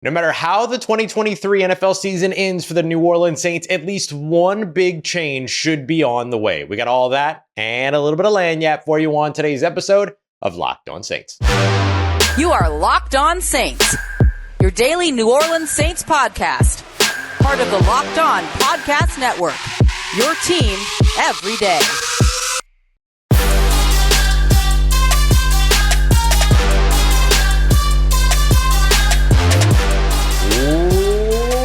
No matter how the 2023 NFL season ends for the New Orleans Saints, at least one big change should be on the way. We got all that and a little bit of lagniappe for you on today's episode of Locked On Saints. You are Locked On Saints, your daily New Orleans Saints podcast. Part of the Locked On Podcast Network, your team every day.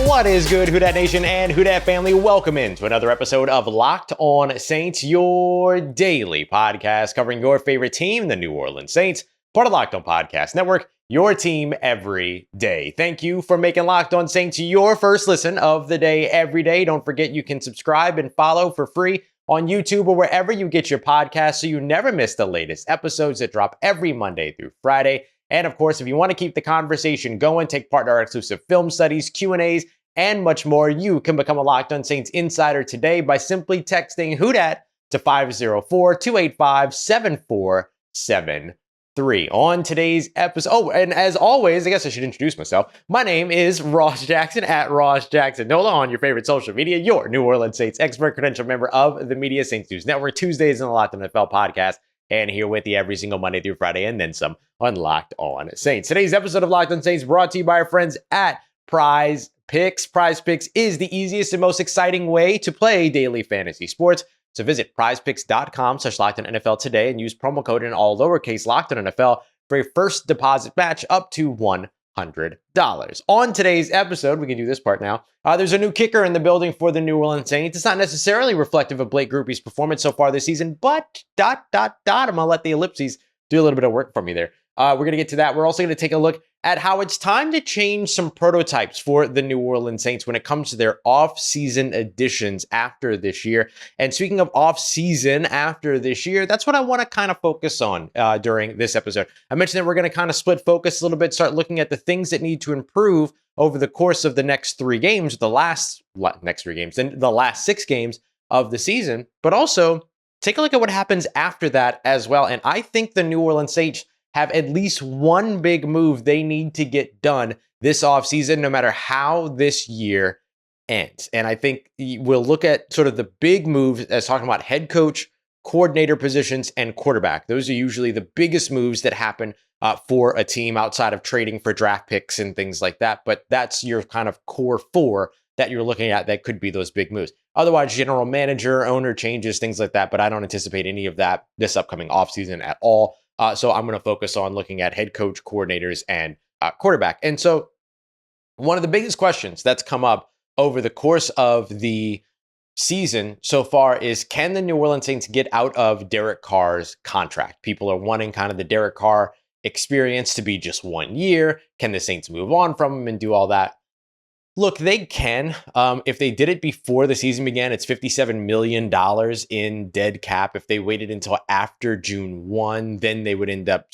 What is good, Who Dat Nation and Who Dat family? Welcome into another episode of Locked On Saints, your daily podcast covering your favorite team, the New Orleans Saints, part of Locked On Podcast Network, your team every day. Thank you for making Locked On Saints your first listen of the day every day. Don't forget you can subscribe and follow for free on YouTube or wherever you get your podcasts so you never miss the latest episodes that drop every Monday through Friday. And of course, if you want to keep the conversation going, take part in our exclusive film studies, Q&As, and much more, you can become a Locked On Saints insider today by simply texting Who Dat to 504-285-7473. On today's episode, and as always, I guess I should introduce myself. My name is Ross Jackson at Ross Jackson Nola on your favorite social media, your New Orleans Saints expert, credentialed member of the Media Saints News Network, Tuesdays in the Locked On NFL podcast, and here with you every single Monday through Friday, and then some on Locked On Saints. Today's episode of Locked On Saints brought to you by our friends at Prize Picks. Prize Picks is the easiest and most exciting way to play daily fantasy sports. So visit prizepicks.com/LockedOnNFL today and use promo code in all lowercase LockedOnNFL for a first deposit match up to $100. On today's episode, we can do this part now. There's a new kicker in the building for the New Orleans Saints. It's not necessarily reflective of Blake Grupe's performance so far this season, but ... I'm going to let the ellipses do a little bit of work for me there. We're going to get to that. We're also going to take a look at how it's time to change some prototypes for the New Orleans Saints when it comes to their off-season additions after this year. And speaking of off-season after this year, that's what I want to kind of focus on during this episode. I mentioned that we're going to kind of split focus a little bit, start looking at the things that need to improve over the course of the next three games, the last 6 games of the season, but also take a look at what happens after that as well. And I think the New Orleans Saints have at least one big move they need to get done this offseason, no matter how this year ends. And I think we'll look at sort of the big moves as talking about head coach, coordinator positions, and quarterback. Those are usually the biggest moves that happen for a team outside of trading for draft picks and things like that. But that's your kind of core four that you're looking at that could be those big moves. Otherwise, general manager, owner changes, things like that. But I don't anticipate any of that this upcoming offseason at all. So I'm going to focus on looking at head coach, coordinators, and quarterback. And so one of the biggest questions that's come up over the course of the season so far is, can the New Orleans Saints get out of Derek Carr's contract? People are wanting kind of the Derek Carr experience to be just 1 year. Can the Saints move on from him and do all that? Look, they can. If they did it before the season began, it's $57 million in dead cap. If they waited until after June 1, then they would end up,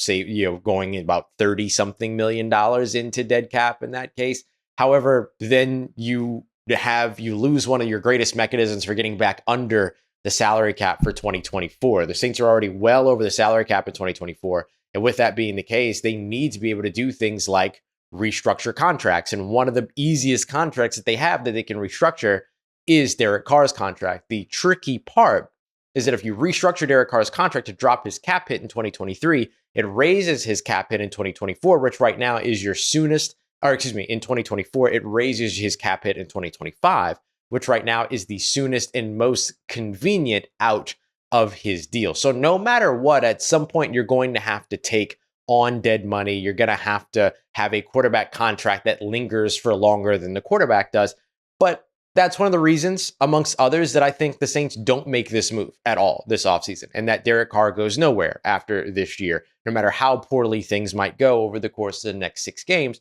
going about $30-something million into dead cap in that case. However, then you lose one of your greatest mechanisms for getting back under the salary cap for 2024. The Saints are already well over the salary cap in 2024. And with that being the case, they need to be able to do things like restructure contracts. And one of the easiest contracts that they have that they can restructure is Derek Carr's contract. The tricky part is that if you restructure Derek Carr's contract to drop his cap hit in 2023, it raises his cap hit in 2024, which right now is your soonest, in 2024, it raises his cap hit in 2025, which right now is the soonest and most convenient out of his deal. So no matter what, at some point you're going to have to take on dead money. You're going to have a quarterback contract that lingers for longer than the quarterback does. But that's one of the reasons, amongst others, that I think the Saints don't make this move at all this offseason, and that Derek Carr goes nowhere after this year, no matter how poorly things might go over the course of the next 6 games.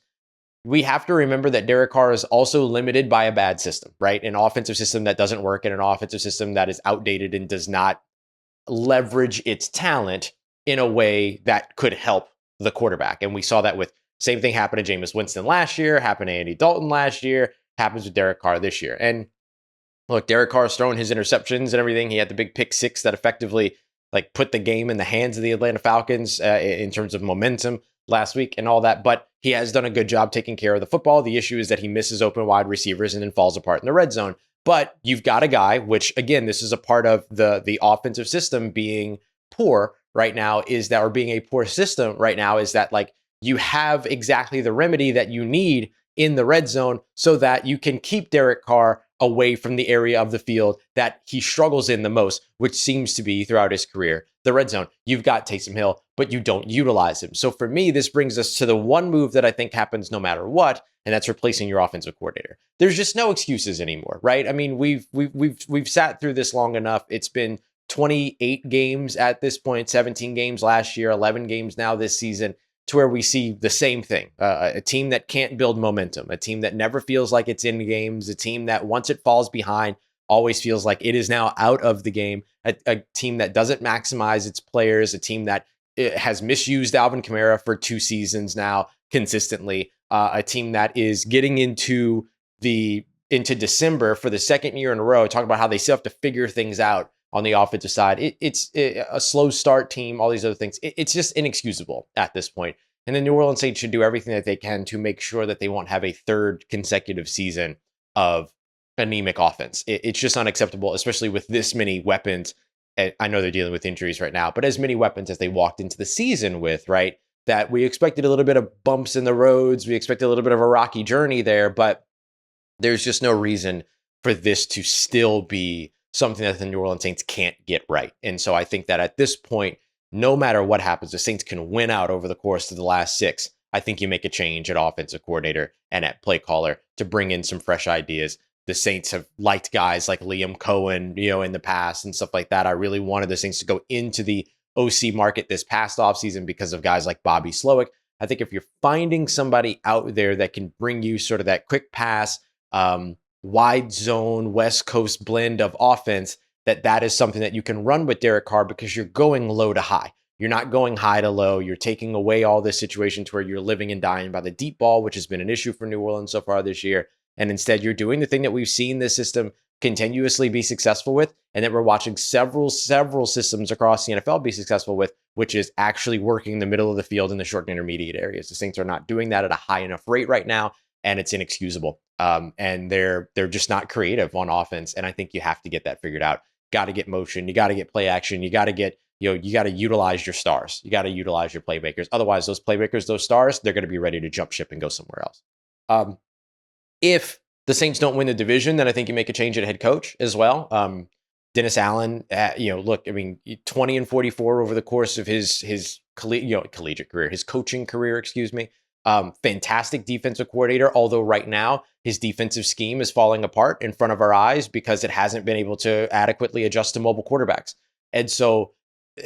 We have to remember that Derek Carr is also limited by a bad system, right? An offensive system that doesn't work and an offensive system that is outdated and does not leverage its talent in a way that could help the quarterback. And we saw that with same thing happened to Jameis Winston last year, happened to Andy Dalton last year, happens with Derek Carr this year. And look, Derek Carr's throwing his interceptions and everything. He had the big pick six that effectively put the game in the hands of the Atlanta Falcons in terms of momentum. last week and all that, but he has done a good job taking care of the football. The issue is that he misses open wide receivers and then falls apart in the red zone. But you've got a guy, which again, this is a part of the offensive system being poor right now, is that, or being a poor system right now, is that like you have exactly the remedy that you need in the red zone so that you can keep Derek Carr away from the area of the field that he struggles in the most, which seems to be throughout his career, the red zone. You've got Taysom Hill, but you don't utilize him. So for me, this brings us to the one move that I think happens no matter what, and that's replacing your offensive coordinator. There's just no excuses anymore, right? I mean, we've sat through this long enough. It's been 28 games at this point, 17 games last year, 11 games now this season, to where we see the same thing. A team that can't build momentum, a team that never feels like it's in games, a team that once it falls behind always feels like it is now out of the game, a team that doesn't maximize its players, a team that has misused Alvin Kamara for 2 seasons now consistently, a team that is getting into December for the second year in a row, talking about how they still have to figure things out on the offensive side. It's a slow start team, all these other things. It's just inexcusable at this point. And the New Orleans Saints should do everything that they can to make sure that they won't have a third consecutive season of anemic offense. It's just unacceptable, especially with this many weapons. I know they're dealing with injuries right now, but as many weapons as they walked into the season with, right? That we expected a little bit of bumps in the roads. We expected a little bit of a rocky journey there, but there's just no reason for this to still be something that the New Orleans Saints can't get right. And so I think that at this point, no matter what happens, the Saints can win out over the course of the last 6. I think you make a change at offensive coordinator and at play caller to bring in some fresh ideas. The Saints have liked guys like Liam Cohen, in the past and stuff like that. I really wanted the Saints to go into the OC market this past offseason because of guys like Bobby Slowick. I think if you're finding somebody out there that can bring you sort of that quick pass, wide zone, West Coast blend of offense, that is something that you can run with Derek Carr because you're going low to high. You're not going high to low. You're taking away all this situation to where you're living and dying by the deep ball, which has been an issue for New Orleans so far this year. And instead, you're doing the thing that we've seen this system continuously be successful with, and that we're watching several systems across the NFL be successful with, which is actually working the middle of the field in the short and intermediate areas. The Saints are not doing that at a high enough rate right now, and it's inexcusable. And they're just not creative on offense. And I think you have to get that figured out. Got to get motion. You got to get play action. You got to get, you got to utilize your stars. You got to utilize your playmakers. Otherwise, those playmakers, those stars, they're going to be ready to jump ship and go somewhere else. If the Saints don't win the division, then I think you make a change at head coach as well. Dennis Allen, 20 and 44 over the course of his collegiate career, his coaching career, fantastic defensive coordinator, although right now his defensive scheme is falling apart in front of our eyes because it hasn't been able to adequately adjust to mobile quarterbacks. And so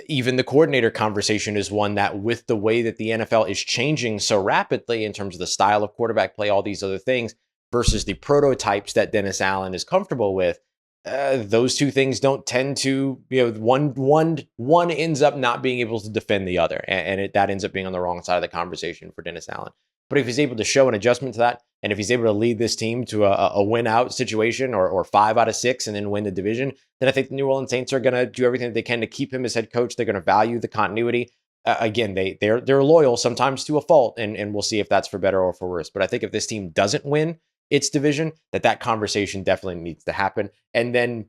even the coordinator conversation is one that, with the way that the NFL is changing so rapidly in terms of the style of quarterback play, all these other things, versus the prototypes that Dennis Allen is comfortable with, those two things don't tend to, one ends up not being able to defend the other. And that ends up being on the wrong side of the conversation for Dennis Allen. But if he's able to show an adjustment to that, and if he's able to lead this team to a win out situation or 5 out of 6 and then win the division, then I think the New Orleans Saints are going to do everything that they can to keep him as head coach. They're going to value the continuity. Again, they're loyal sometimes to a fault, and we'll see if that's for better or for worse. But I think if this team doesn't win its division, that conversation definitely needs to happen. And then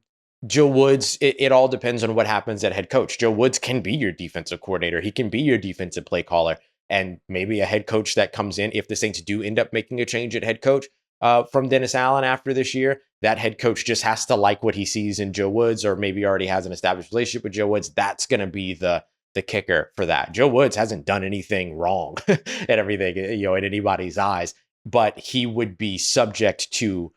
Joe Woods, it all depends on what happens at head coach. Joe Woods can be your defensive coordinator. He can be your defensive play caller, and maybe a head coach that comes in, if the Saints do end up making a change at head coach from Dennis Allen after this year, that head coach just has to like what he sees in Joe Woods, or maybe already has an established relationship with Joe Woods. That's going to be the kicker for that. Joe Woods hasn't done anything wrong and everything, in anybody's eyes, but he would be subject to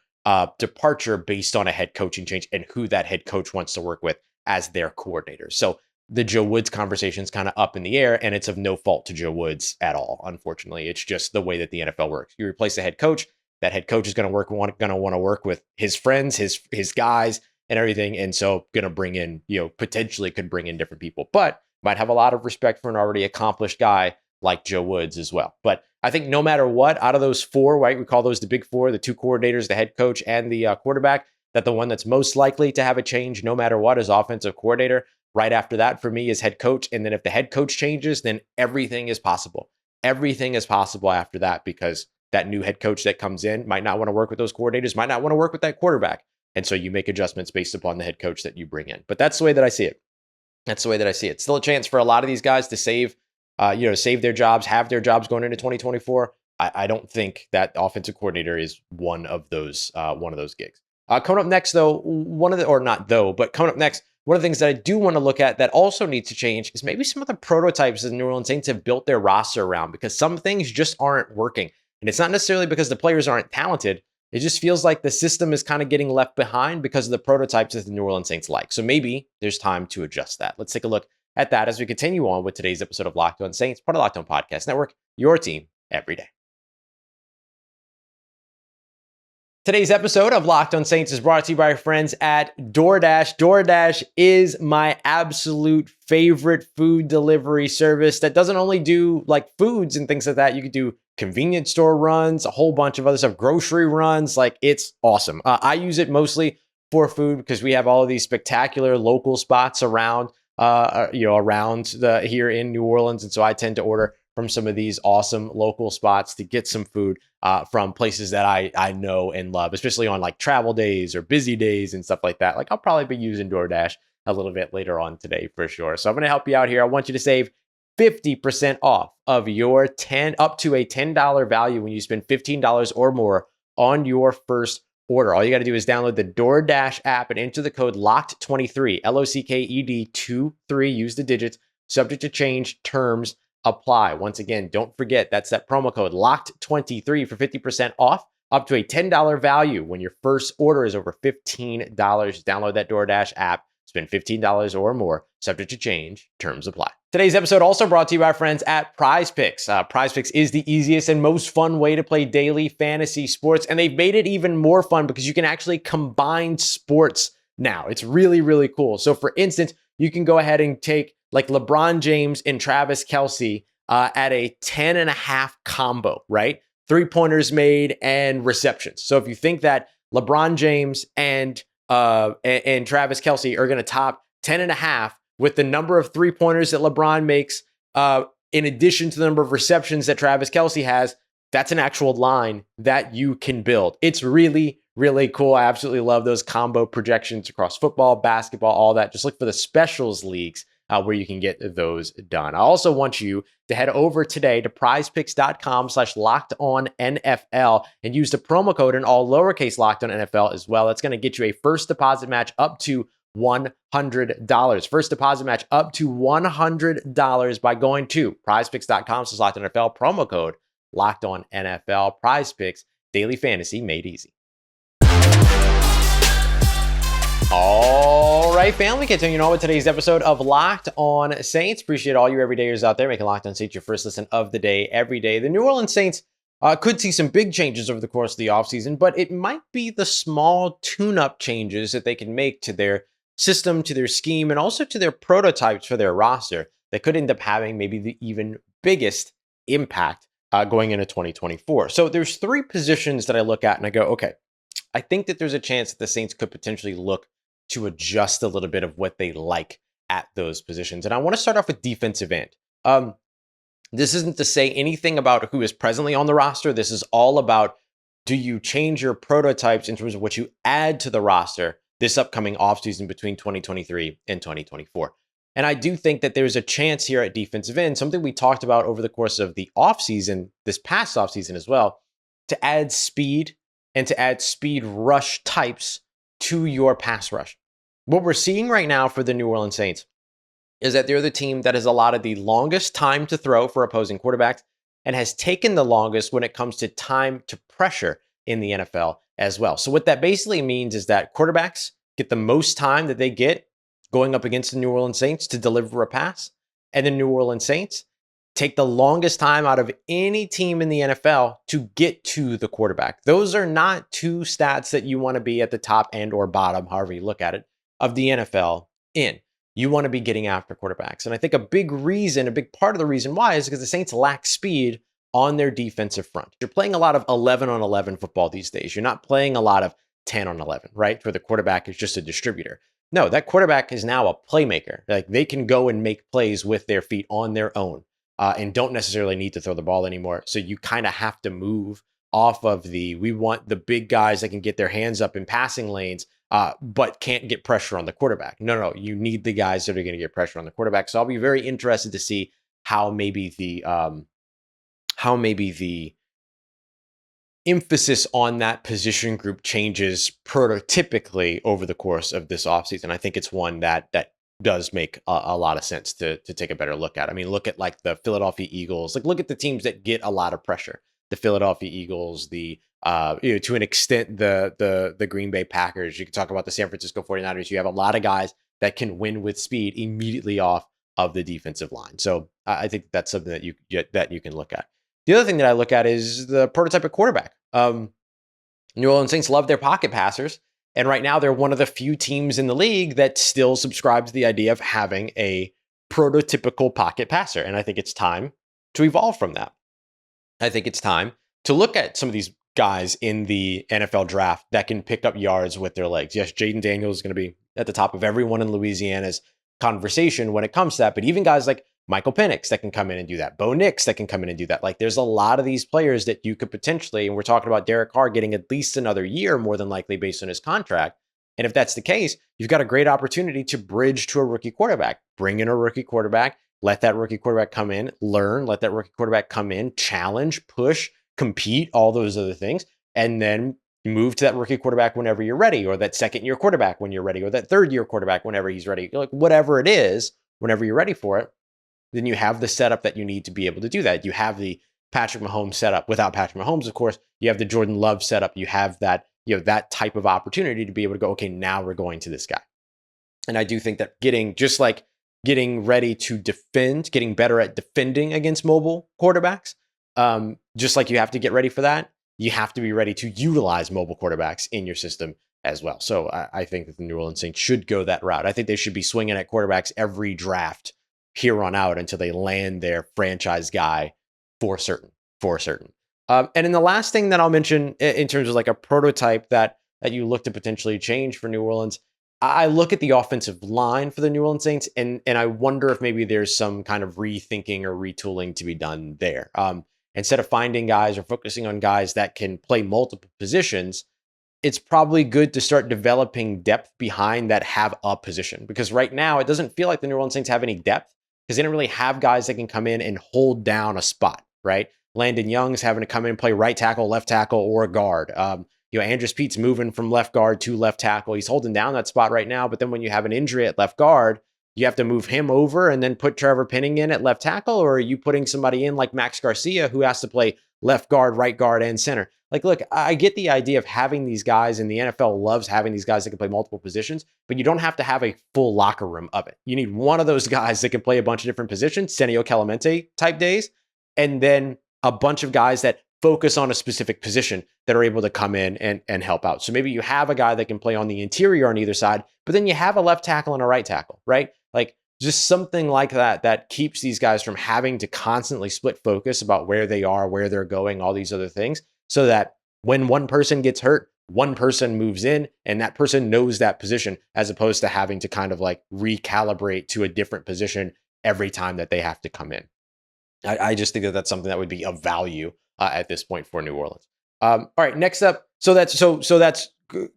departure based on a head coaching change and who that head coach wants to work with as their coordinator. So the Joe Woods conversation is kind of up in the air, and it's of no fault to Joe Woods at all. Unfortunately, it's just the way that the NFL works. You replace a head coach, that head coach is going to want to work with his friends, his guys, and everything. And so going to bring in, potentially could bring in different people, but might have a lot of respect for an already accomplished guy like Joe Woods as well. But I think no matter what, out of those 4, right, we call those the big 4, the 2 coordinators, the head coach, and the quarterback, that the one that's most likely to have a change no matter what is offensive coordinator. Right after that, for me, is head coach. And then if the head coach changes, then everything is possible. everything is possible after that because that new head coach that comes in might not want to work with those coordinators, might not want to work with that quarterback. And so you make adjustments based upon the head coach that you bring in. But that's the way that I see it. That's the way that I see it. Still a chance for a lot of these guys to save their jobs, have their jobs going into 2024. I don't think that offensive coordinator is one of those gigs. Coming up next, though, coming up next, one of the things that I do want to look at that also needs to change is maybe some of the prototypes that the New Orleans Saints have built their roster around, because some things just aren't working. And it's not necessarily because the players aren't talented. It just feels like the system is kind of getting left behind because of the prototypes that the New Orleans Saints like. So maybe there's time to adjust that. Let's take a look at that as we continue on with today's episode of Locked On Saints, part of Locked On Podcast Network, your team every day. Today's episode of Locked On Saints is brought to you by our friends at DoorDash. DoorDash is my absolute favorite food delivery service that doesn't only do like foods and things like that. You could do convenience store runs, a whole bunch of other stuff, grocery runs. Like, it's awesome. I use it mostly for food because we have all of these spectacular local spots around, here in New Orleans. And so I tend to order from some of these awesome local spots to get some food from places that I know and love, especially on like travel days or busy days and stuff like that. Like, I'll probably be using DoorDash a little bit later on today for sure. So I'm going to help you out here. I want you to save 50% off of your up to a $10 value when you spend $15 or more on your first order. All you got to do is download the DoorDash app and enter the code LOCKED23, LOCKED23. Use the digits, subject to change, terms apply. Once again, don't forget, that's that promo code LOCKED23 for 50% off up to a $10 value when your first order is over $15. Download that DoorDash app, spend $15 or more, subject to change, terms apply. Today's episode also brought to you by our friends at Prize Picks. Prize Picks is the easiest and most fun way to play daily fantasy sports, and they've made it even more fun because you can actually combine sports now. It's really, really cool. So for instance, you can go ahead and take like LeBron James and Travis Kelce at a 10.5 combo, right? 3-pointers made and receptions. So if you think that LeBron James and Travis Kelce are going to top 10.5 with the number of 3-pointers that LeBron makes, in addition to the number of receptions that Travis Kelce has, that's an actual line that you can build. It's really, really cool. I absolutely love those combo projections across football, basketball, all that. Just look for the specials leagues where you can get those done. I also want you to head over today to prizepicks.com/lockedonnfl and use the promo code in all lowercase lockedonnfl as well. It's going to get you a first deposit match up to $100. First deposit match up to $100 by going to prizepicks.com/lockedonnfl, promo code lockedonnfl. Prize Picks, daily fantasy made easy. All right, family, continuing on with today's episode of Locked On Saints. Appreciate all you everydayers out there making Locked On Saints your first listen of the day every day. The New Orleans Saints could see some big changes over the course of the offseason, but it might be the small tune-up changes that they can make to their system, to their scheme, and also to their prototypes for their roster that could end up having maybe the even biggest impact going into 2024. So there's 3 positions that I look at and I go, okay, I think that there's a chance that the Saints could potentially look to adjust a little bit of what they like at those positions. And I want to start off with defensive end. This isn't to say anything about who is presently on the roster. This is all about, do you change your prototypes in terms of what you add to the roster this upcoming offseason between 2023 and 2024? And I do think that there's a chance here at defensive end, something we talked about over the course of the offseason, this past offseason as well, to add speed and to add speed rush types to your pass rush. What we're seeing right now for the New Orleans Saints is that they're the team that has allotted the longest time to throw for opposing quarterbacks and has taken the longest when it comes to time to pressure in the NFL as well. So what that basically means is that quarterbacks get the most time that they get going up against the New Orleans Saints to deliver a pass, and the New Orleans Saints take the longest time out of any team in the NFL to get to the quarterback. Those are not 2 stats that you want to be at the top and or bottom, however you look at it, of the NFL in. You want to be getting after quarterbacks. And I think a big part of the reason why is because the Saints lack speed on their defensive front. You're playing a lot of 11 on 11 football these days. You're not playing a lot of 10 on 11, right? Where the quarterback is just a distributor. No, that quarterback is now a playmaker. Like, they can go and make plays with their feet on their own. and don't necessarily need to throw the ball anymore. So you kind of have to move off of we want the big guys that can get their hands up in passing lanes, but can't get pressure on the quarterback. No, you need the guys that are going to get pressure on the quarterback. So I'll be very interested to see how maybe the emphasis on that position group changes prototypically over the course of this offseason. I think it's one that does make a lot of sense to take a better look at. I mean, look at like the Philadelphia Eagles. Like, look at the teams that get a lot of pressure. The Philadelphia Eagles, to an extent, the Green Bay Packers. You can talk about the San Francisco 49ers. You have a lot of guys that can win with speed immediately off of the defensive line. So I think that's something that you can look at. The other thing that I look at is the prototype of quarterback. New Orleans Saints love their pocket passers. And right now they're one of the few teams in the league that still subscribes to the idea of having a prototypical pocket passer. And I think it's time to evolve from that. I think it's time to look at some of these guys in the NFL draft that can pick up yards with their legs. Yes, Jayden Daniels is going to be at the top of everyone in Louisiana's conversation when it comes to that. But even guys like Michael Penix that can come in and do that. Bo Nix that can come in and do that. Like, there's a lot of these players that you could potentially, and we're talking about Derek Carr getting at least another year more than likely based on his contract. And if that's the case, you've got a great opportunity to bridge to a rookie quarterback. Bring in a rookie quarterback, let that rookie quarterback come in, learn, let that rookie quarterback come in, challenge, push, compete, all those other things, and then move to that rookie quarterback whenever you're ready, or that second-year quarterback when you're ready, or that third-year quarterback whenever he's ready. Like, whatever it is, whenever you're ready for it, then you have the setup that you need to be able to do that. You have the Patrick Mahomes setup. Without Patrick Mahomes, of course, you have the Jordan Love setup. You have that, that type of opportunity to be able to go, okay, now we're going to this guy. And I do think that getting ready to defend, getting better at defending against mobile quarterbacks, just like you have to get ready for that, you have to be ready to utilize mobile quarterbacks in your system as well. So I think that the New Orleans Saints should go that route. I think they should be swinging at quarterbacks every draft here on out until they land their franchise guy for certain. And then the last thing that I'll mention in terms of like a prototype that you look to potentially change for New Orleans, I look at the offensive line for the New Orleans Saints, and I wonder if maybe there's some kind of rethinking or retooling to be done there. Instead of finding guys or focusing on guys that can play multiple positions, it's probably good to start developing depth behind that have a position. Because right now, it doesn't feel like the New Orleans Saints have any depth because they don't really have guys that can come in and hold down a spot, right? Landon Young's having to come in and play right tackle, left tackle, or guard. Andrus Pete's moving from left guard to left tackle. He's holding down that spot right now, but then when you have an injury at left guard, you have to move him over and then put Trevor Penning in at left tackle, or are you putting somebody in like Max Garcia who has to play left guard, right guard, and center? Like, look, I get the idea of having these guys, and the NFL loves having these guys that can play multiple positions, but you don't have to have a full locker room of it. You need one of those guys that can play a bunch of different positions, Senio Clemente type days, and then a bunch of guys that focus on a specific position that are able to come in and help out. So maybe you have a guy that can play on the interior on either side, but then you have a left tackle and a right tackle, right? Like, just something like that keeps these guys from having to constantly split focus about where they are, where they're going, all these other things, so that when one person gets hurt, one person moves in and that person knows that position, as opposed to having to kind of like recalibrate to a different position every time that they have to come in. I just think that that's something that would be of value at this point for New Orleans. All right, next up. So that's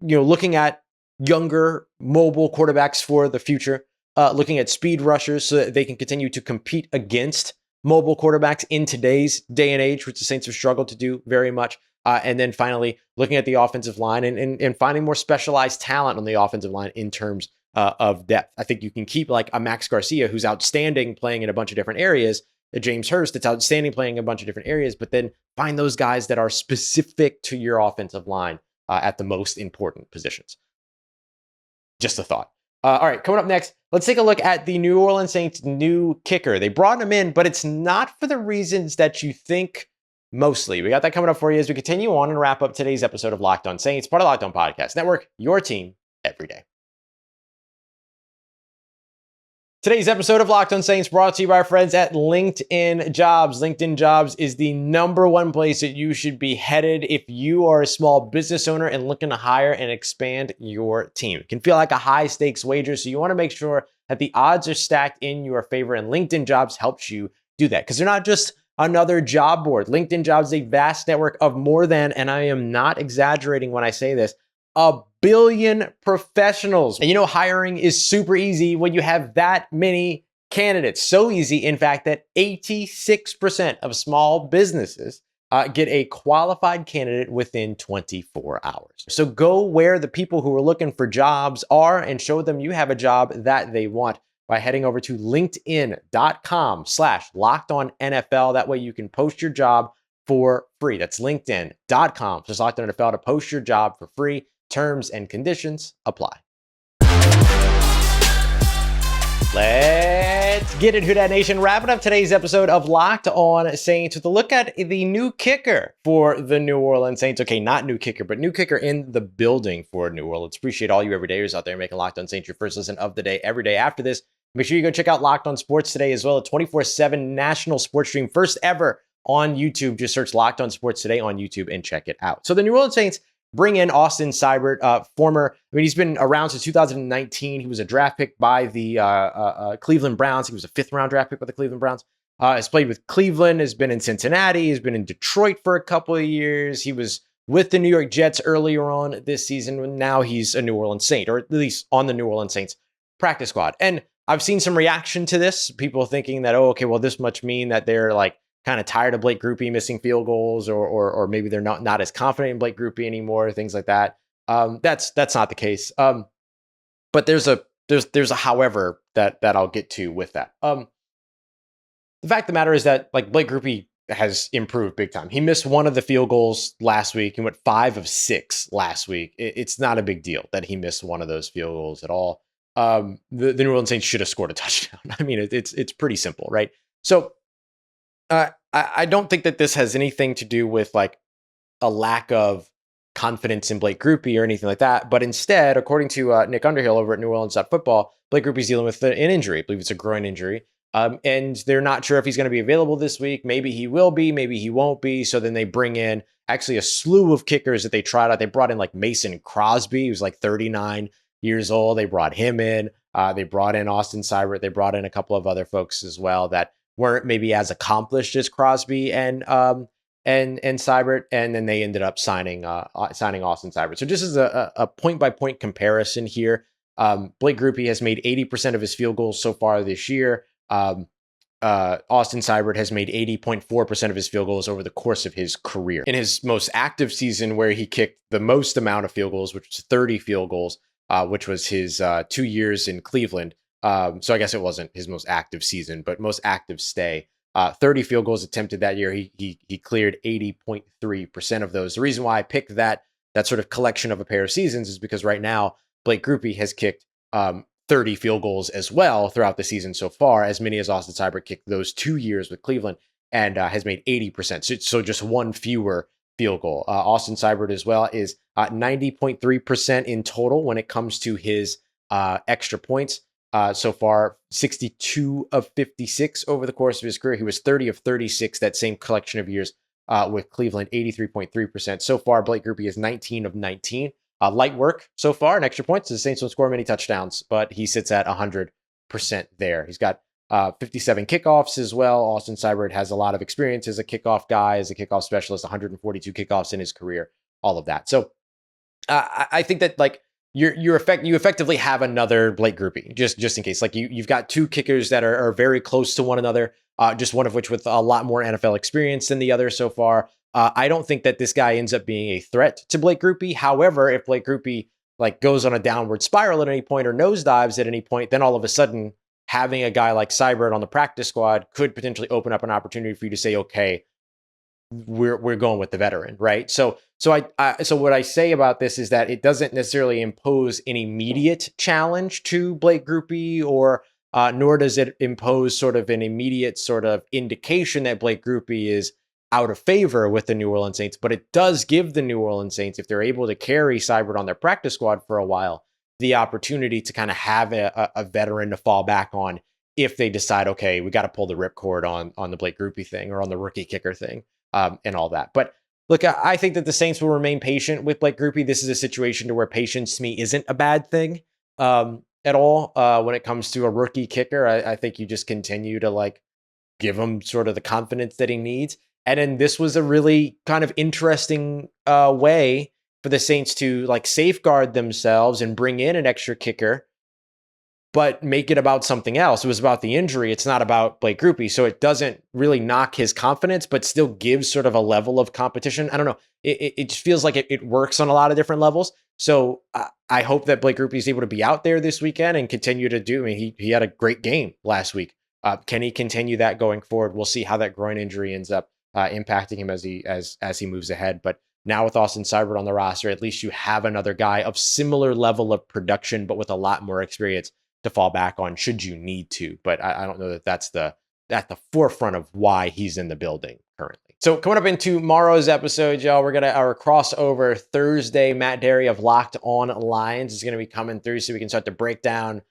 looking at younger mobile quarterbacks for the future, looking at speed rushers so that they can continue to compete against mobile quarterbacks in today's day and age, which the Saints have struggled to do very much. And then finally, looking at the offensive line and finding more specialized talent on the offensive line in terms of depth. I think you can keep like a Max Garcia, who's outstanding playing in a bunch of different areas, a James Hurst that's outstanding playing in a bunch of different areas, but then find those guys that are specific to your offensive line at the most important positions. Just a thought. All right, coming up next, let's take a look at the New Orleans Saints' new kicker. They brought him in, but it's not for the reasons that you think mostly. We got that coming up for you as we continue on and wrap up today's episode of Locked On Saints, part of Locked On Podcast Network, your team every day. Today's episode of Locked On Saints brought to you by our friends at LinkedIn Jobs. LinkedIn Jobs is the number one place that you should be headed if you are a small business owner and looking to hire and expand your team. It can feel like a high stakes wager, so you want to make sure that the odds are stacked in your favor, and LinkedIn Jobs helps you do that because they're not just another job board. LinkedIn Jobs is a vast network of more than, and I am not exaggerating when I say this, 1 billion professionals. And hiring is super easy when you have that many candidates. So easy, in fact, that 86% of small businesses get a qualified candidate within 24 hours. So go where the people who are looking for jobs are and show them you have a job that they want by heading over to linkedin.com/lockedonnfl. That way you can post your job for free. That's linkedin.com/lockedonnfl to post your job for free. Terms and conditions apply. Let's get it, Who Dat Nation. Wrapping up today's episode of Locked On Saints with a look at the new kicker for the New Orleans Saints. Okay, not new kicker, but new kicker in the building for New Orleans. Appreciate all you everydayers out there making Locked On Saints your first listen of the day every day after this. Make sure you go check out Locked On Sports Today as well, a 24/7 national sports stream, first ever on YouTube. Just search Locked On Sports Today on YouTube and check it out. So the New Orleans Saints bring in Austin Seibert, he's been around since 2019. He was a draft pick by the Cleveland Browns. He was a 5th-round draft pick by the Cleveland Browns. Has played with Cleveland, has been in Cincinnati, has been in Detroit for a couple of years. He was with the New York Jets earlier on this season. Now he's a New Orleans Saint, or at least on the New Orleans Saints practice squad. And I've seen some reaction to this, people thinking that, this must mean that they're like kind of tired of Blake Grupe missing field goals, or maybe they're not as confident in Blake Grupe anymore, things like that. That's not the case. But there's a however that I'll get to with that. The fact of the matter is that like Blake Grupe has improved big time. He missed one of the field goals last week. He went 5 of 6 last week. It's not a big deal that he missed one of those field goals at all. The New Orleans Saints should have scored a touchdown. I mean, it's pretty simple, right? So I don't think that this has anything to do with like a lack of confidence in Blake Grupe or anything like that. But instead, according to Nick Underhill over at New Orleans Football, Blake Grupe is dealing with an injury. I believe it's a groin injury. And they're not sure if he's going to be available this week. Maybe he will be, maybe he won't be. So then they bring in actually a slew of kickers that they tried out. They brought in like Mason Crosby, who's like 39 years old. They brought him in. They brought in Austin Seibert. They brought in a couple of other folks as well that weren't maybe as accomplished as Crosby and Seibert, and then they ended up signing Austin Seibert. So just as a point-by-point comparison here, Blake Grupe has made 80% of his field goals so far this year. Austin Seibert has made 80.4% of his field goals over the course of his career. In his most active season, where he kicked the most amount of field goals, which was 30 field goals, which was his 2 years in Cleveland. So I guess it wasn't his most active season, but most active stay. 30 field goals attempted that year. He cleared 80.3% of those. The reason why I picked that sort of collection of a pair of seasons is because right now Blake Grupe has kicked 30 field goals as well throughout the season so far, as many as Austin Seibert kicked those 2 years with Cleveland, and has made 80%. So just one fewer field goal. Austin Seibert as well is 90.3% in total when it comes to his extra points. So far, 62 of 56 over the course of his career. He was 30 of 36 that same collection of years with Cleveland, 83.3%. So far, Blake Grupe is 19 of 19. Light work so far in extra points. The Saints don't score many touchdowns, but he sits at 100% there. He's got 57 kickoffs as well. Austin Seibert has a lot of experience as a kickoff guy, as a kickoff specialist, 142 kickoffs in his career, all of that. So I think that like you effectively have another Blake Grupe, just in case. Like you've got two kickers that are very close to one another, just one of which with a lot more NFL experience than the other so far. I don't think that this guy ends up being a threat to Blake Grupe. However, if Blake Grupe like goes on a downward spiral at any point or nosedives at any point, then all of a sudden having a guy like Seibert on the practice squad could potentially open up an opportunity for you to say, okay, we're going with the veteran, right? So what I say about this is that it doesn't necessarily impose an immediate challenge to Blake Grupe, or nor does it impose sort of an immediate sort of indication that Blake Grupe is out of favor with the New Orleans Saints. But it does give the New Orleans Saints, if they're able to carry Seibert on their practice squad for a while, the opportunity to kind of have a veteran to fall back on if they decide, okay, we got to pull the ripcord on the Blake Grupe thing or on the rookie kicker thing, and all that. But look, I think that the Saints will remain patient with Blake Grupe. This is a situation to where patience to me isn't a bad thing at all when it comes to a rookie kicker. I think you just continue to like give him sort of the confidence that he needs. And then this was a really kind of interesting way for the Saints to like safeguard themselves and bring in an extra kicker, but make it about something else. It was about the injury. It's not about Blake Grupe. So it doesn't really knock his confidence, but still gives sort of a level of competition. I don't know. It just feels like it works on a lot of different levels. So I hope that Blake Grupe is able to be out there this weekend and continue to do. I mean, he had a great game last week. Can he continue that going forward? We'll see how that groin injury ends up impacting him as he moves ahead. But now with Austin Seibert on the roster, at least you have another guy of similar level of production, but with a lot more experience to fall back on should you need to. But I don't know that that's at the forefront of why he's in the building currently. So coming up in tomorrow's episode, y'all, we're going to our crossover Thursday. Matt Derry of Locked On Lions is going to be coming through so we can start to break down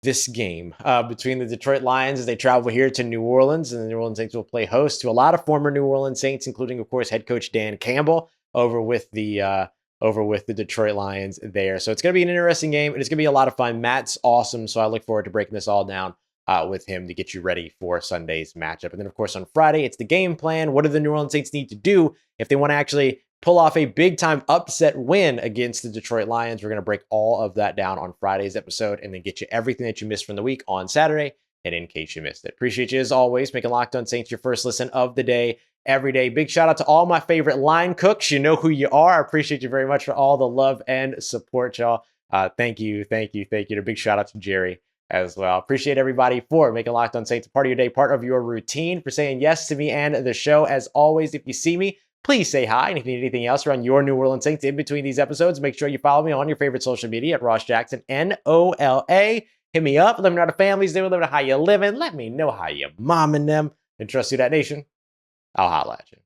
this game between the Detroit Lions as they travel here to New Orleans, and the New Orleans Saints will play host to a lot of former New Orleans Saints, including, of course, head coach Dan Campbell over with the Detroit Lions there. So it's going to be an interesting game, and it's going to be a lot of fun. Matt's awesome, so I look forward to breaking this all down with him to get you ready for Sunday's matchup. And then, of course, on Friday, it's the game plan. What do the New Orleans Saints need to do if they want to actually pull off a big-time upset win against the Detroit Lions? We're going to break all of that down on Friday's episode and then get you everything that you missed from the week on Saturday, and in case you missed it. Appreciate you, as always, making Locked On Saints your first listen of the day every day. Big shout out to all my favorite line cooks. You know who you are. I appreciate you very much for all the love and support, y'all. Thank you. And a big shout out to Jerry as well. Appreciate everybody for making Locked On Saints a part of your day, part of your routine, for saying yes to me and the show. As always, if you see me, please say hi. And if you need anything else around your New Orleans Saints in between these episodes, make sure you follow me on your favorite social media at Ross Jackson, NOLA. Hit me up. Let me know how the family's doing. Let me know how you living. Let me know how you momming them. And trust Who Dat Nation. I'll holla at you.